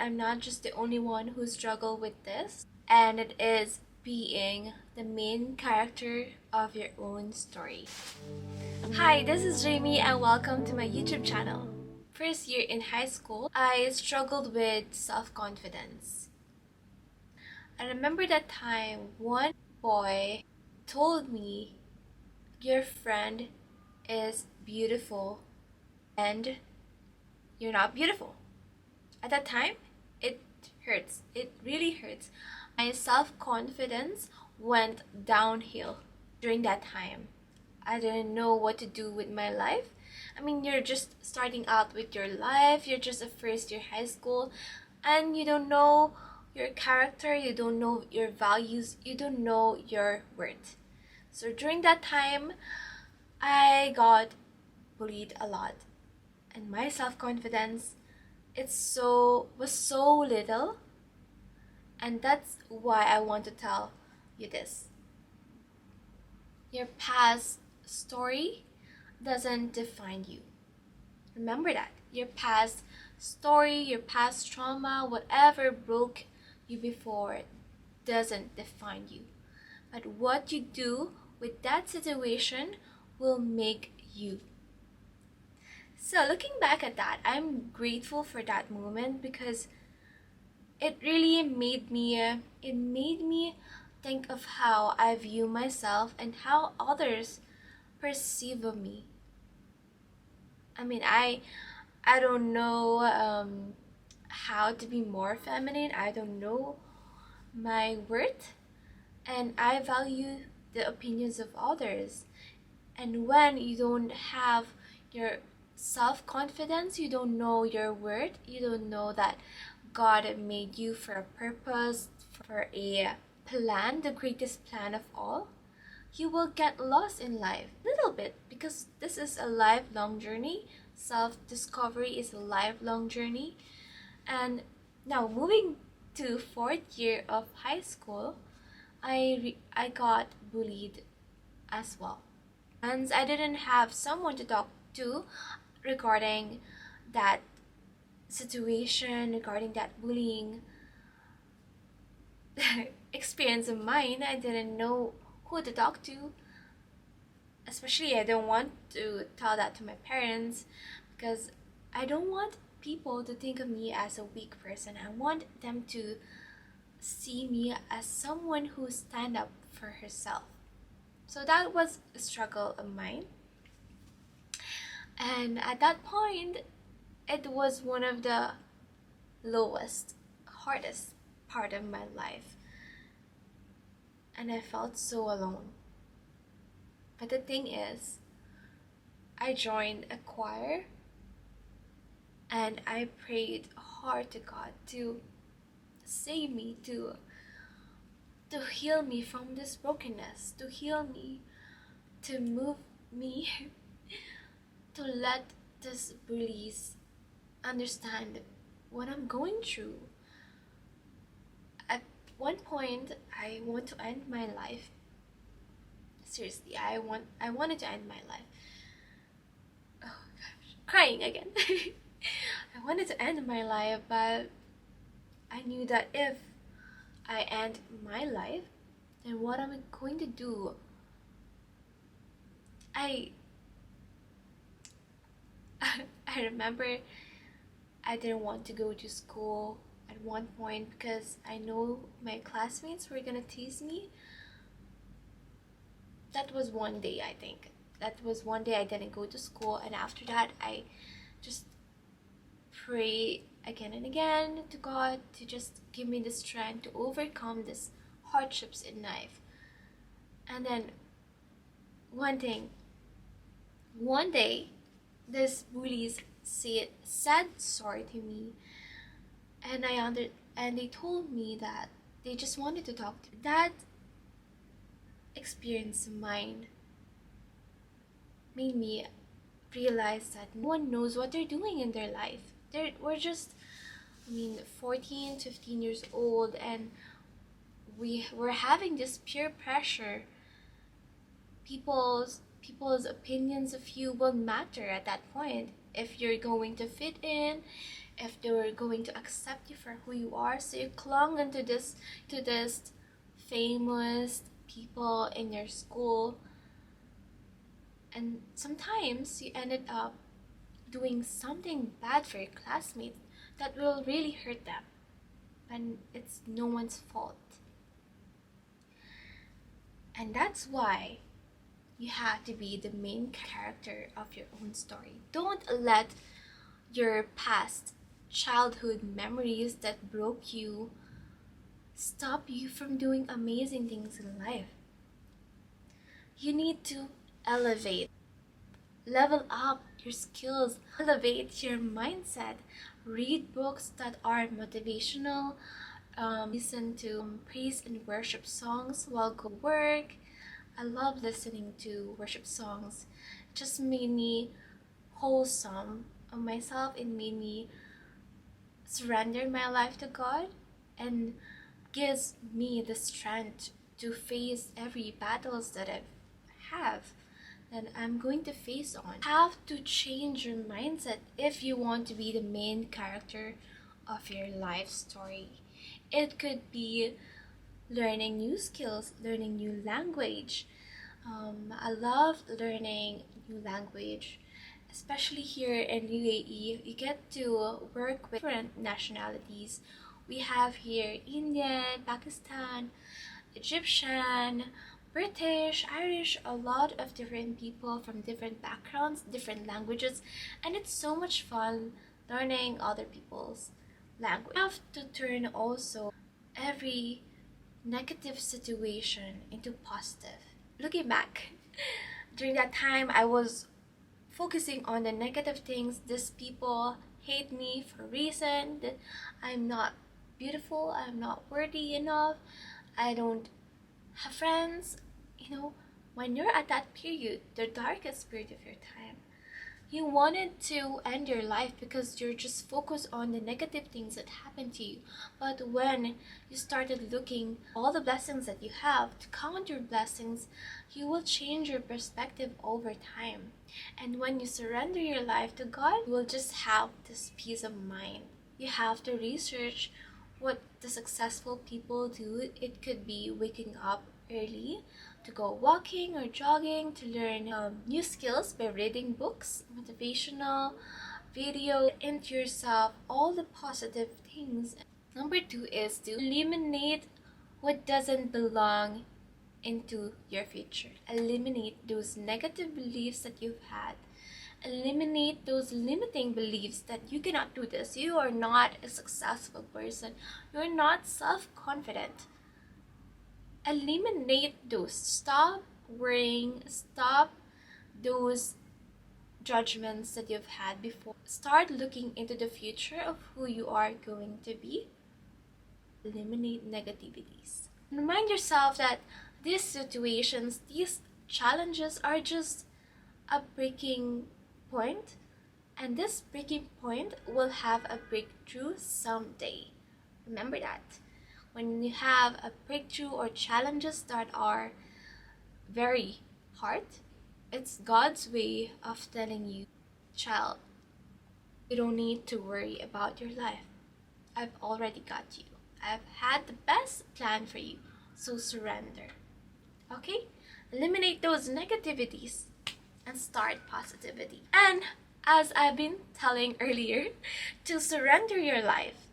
I'm not just the only one who struggled with this, and it is being the main character of your own story. Hi, this is Jamie and welcome to my YouTube channel. First year in high school, I struggled with self-confidence. I remember that time one boy told me, "Your friend is beautiful and you're not beautiful." At that time, it hurts. It really hurts. My self-confidence went downhill during that time. I didn't know what to do with my life. I mean, you're just starting out with your life. You're just a first year high school and you don't know your character, you don't know your values, you don't know your worth. So during that time, I got bullied a lot and my self-confidence was so little, and that's why I want to tell you this. Your past story doesn't define you. Remember that. Your past story, your past trauma, whatever broke you before doesn't define you. But what you do with that situation will make you. So looking back at that, I'm grateful for that moment because it really made me think of how I view myself and how others perceive of me. I mean, I don't know how to be more feminine. I don't know my worth, and I value the opinions of others. And when you don't have your self-confidence, you don't know your worth, you don't know that God made you for a purpose, for a plan, the greatest plan of all, you will get lost in life a little bit because this is a lifelong journey. Self-discovery is a lifelong journey. And now moving to fourth year of high school, I got bullied as well. And I didn't have someone to talk to regarding that situation, regarding that bullying experience of mine. I didn't know who to talk to. Especially, I don't want to tell that to my parents because I don't want people to think of me as a weak person. I want them to see me as someone who stand up for herself. So that was a struggle of mine. And at that point, it was one of the lowest, hardest part of my life. And I felt so alone. But the thing is, I joined a choir and I prayed hard to God to save me, to heal me from this brokenness, to heal me, to move me, to let these bullies understand what I'm going through. At one point, I want to end my life. Seriously, I wanted to end my life. Oh gosh, crying again. I wanted to end my life, but I knew that if I end my life, then what am I going to do? I I remember I didn't want to go to school at one point because I know my classmates were gonna tease me. That was one day, I think. That was one day I didn't go to school, and after that I just pray again and again to God to just give me the strength to overcome these hardships in life. And then one day, these bullies said sorry to me, and and they told me that they just wanted to talk to me. That experience of mine made me realize that no one knows what they're doing in their life. We're just, 14, 15 years old, and we were having this peer pressure. People's opinions of you will matter at that point. If you're going to fit in, if they were going to accept you for who you are. So you clung into this famous people in your school, and sometimes you ended up doing something bad for your classmates that will really hurt them, and it's no one's fault. And that's why you have to be the main character of your own story. Don't let your past childhood memories that broke you stop you from doing amazing things in life. You need to elevate, level up your skills, elevate your mindset, read books that are motivational, listen to praise and worship songs while go work. I love listening to worship songs. It just made me wholesome of myself. It made me surrender my life to God, and gives me the strength to face every battles that I have, that I'm going to face on. You have to change your mindset if you want to be the main character of your life story. It could be learning new skills, learning new language. I love learning new language, especially here in UAE. You get to work with different nationalities. We have here Indian, Pakistan, Egyptian, British, Irish, a lot of different people from different backgrounds, different languages, and it's so much fun learning other people's language. You have to turn also every negative situation into positive. Looking back, during that time I was focusing on the negative things. These people hate me for a reason, that I'm not beautiful, I'm not worthy enough, I don't have friends. When you're at that period, the darkest period of your time, you wanted to end your life because you're just focused on the negative things that happened to you. But when you started looking all the blessings that you have, to count your blessings, you will change your perspective over time. And when you surrender your life to God, you will just have this peace of mind. You have to research what the successful people do. It could be waking up early to go walking or jogging, to learn new skills by reading books, motivational video into yourself, all the positive things. Number 2 is to eliminate what doesn't belong into your future. Eliminate those negative beliefs that you've had. Eliminate those limiting beliefs that you cannot do this, you are not a successful person, you're not self-confident. Eliminate those. Stop worrying, stop those judgments that you've had before. Start looking into the future of who you are going to be. Eliminate negativities. Remind yourself that these situations, these challenges are just a breaking point, and this breaking point will have a breakthrough someday. Remember that. When you have a breakthrough or challenges that are very hard, it's God's way of telling you, child, you don't need to worry about your life. I've already got you. I've had the best plan for you, so surrender. Okay? Eliminate those negativities and start positivity. And as I've been telling earlier, to surrender your life,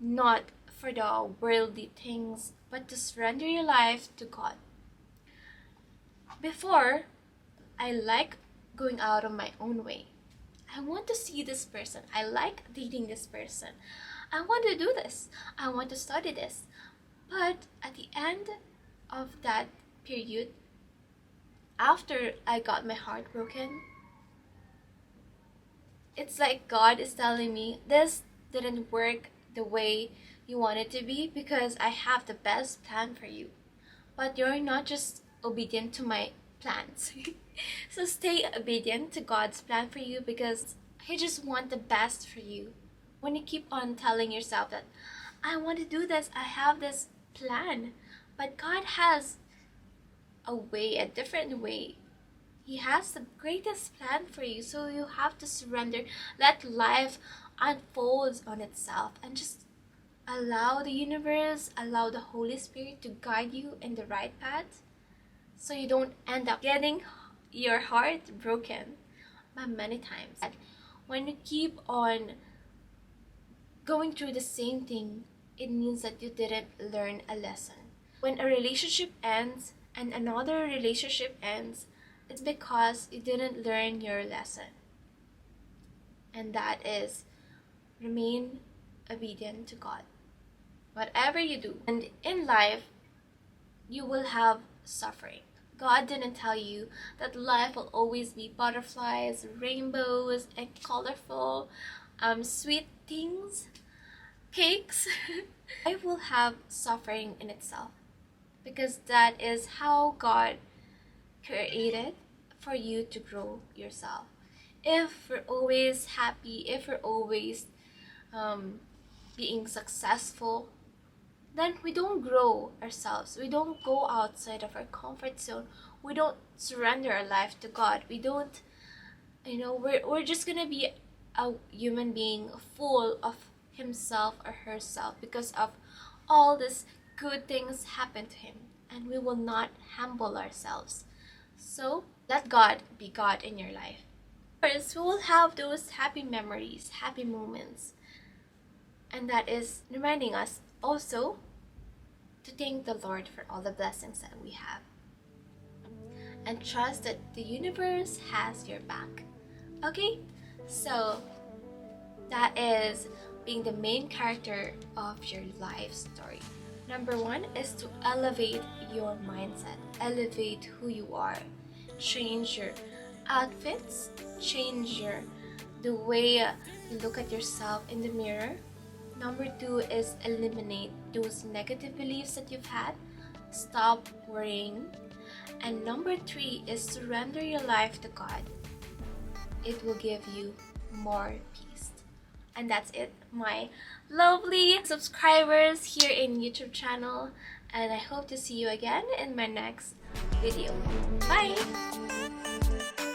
not for the worldly things, but to surrender your life to God. Before, I like going out of my own way. I want to see this person. I like dating this person. I want to do this. I want to study this. But at the end of that period, after I got my heart broken, it's like God is telling me, this didn't work the way you want it to be, because I have the best plan for you. But you're not just obedient to my plans. So stay obedient to God's plan for you, because He just wants the best for you. When you keep on telling yourself that, I want to do this, I have this plan, but God has a way, a different way. He has the greatest plan for you, so you have to surrender. Let life unfolds on itself, and just allow the universe, allow the Holy Spirit to guide you in the right path, so you don't end up getting your heart broken by many times. When you keep on going through the same thing, it means that you didn't learn a lesson. When a relationship ends and another relationship ends, it's because you didn't learn your lesson. And that is, remain obedient to God. Whatever you do, and in life, you will have suffering. God didn't tell you that life will always be butterflies, rainbows, and colorful, sweet things, cakes. Life will have suffering in itself, because that is how God created for you to grow yourself. If we're always happy, if we're always being successful, then we don't grow ourselves. We don't go outside of our comfort zone. We don't surrender our life to God. We don't, we're just gonna be a human being full of himself or herself because of all these good things happen to him, and we will not humble ourselves. So let God be God in your life. First, we will have those happy memories, happy moments, and that is reminding us also to thank the Lord for all the blessings that we have, and trust that the universe has your back. Okay, so that is being the main character of your life story. Number one is to elevate your mindset, elevate who you are, change your outfits, change the way you look at yourself in the mirror. Number two is eliminate those negative beliefs that you've had. Stop worrying. And number three is surrender your life to God. It will give you more peace. And that's it, my lovely subscribers here in YouTube channel. And I hope to see you again in my next video. Bye!